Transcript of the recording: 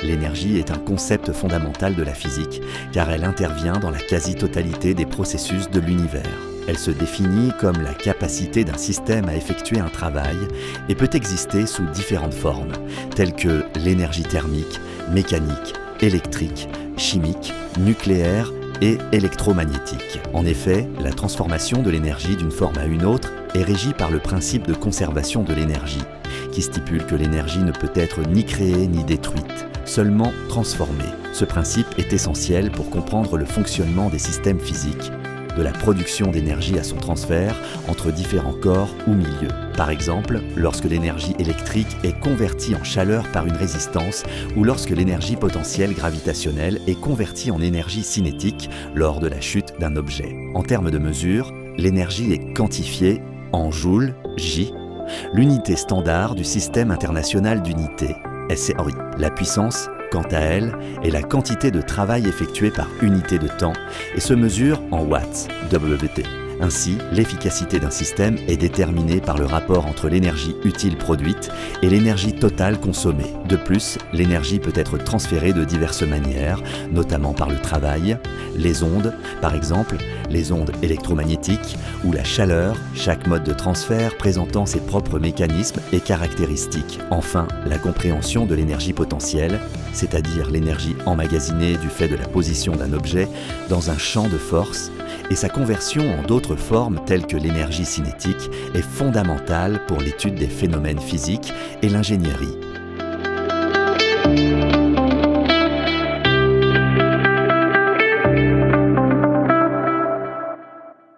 L'énergie est un concept fondamental de la physique, car elle intervient dans la quasi-totalité des processus de l'univers. Elle se définit comme la capacité d'un système à effectuer un travail et peut exister sous différentes formes, telles que l'énergie thermique, mécanique, électrique, chimique, nucléaire et électromagnétique. En effet, la transformation de l'énergie d'une forme à une autre est régie par le principe de conservation de l'énergie, qui stipule que l'énergie ne peut être ni créée ni détruite, seulement transformée. Ce principe est essentiel pour comprendre le fonctionnement des systèmes physiques, de la production d'énergie à son transfert entre différents corps ou milieux. Par exemple, lorsque l'énergie électrique est convertie en chaleur par une résistance ou lorsque l'énergie potentielle gravitationnelle est convertie en énergie cinétique lors de la chute d'un objet. En termes de mesure, l'énergie est quantifiée en joules, J, l'unité standard du système international d'unités, SI. La puissance, quant à elle, est la quantité de travail effectué par unité de temps et se mesure en watts, WT. Ainsi, l'efficacité d'un système est déterminée par le rapport entre l'énergie utile produite et l'énergie totale consommée. De plus, l'énergie peut être transférée de diverses manières, notamment par le travail, les ondes, par exemple les ondes électromagnétiques, ou la chaleur, chaque mode de transfert présentant ses propres mécanismes et caractéristiques. Enfin, la compréhension de l'énergie potentielle, c'est-à-dire l'énergie emmagasinée du fait de la position d'un objet dans un champ de force, et sa conversion en d'autres formes telles que l'énergie cinétique est fondamentale pour l'étude des phénomènes physiques et l'ingénierie.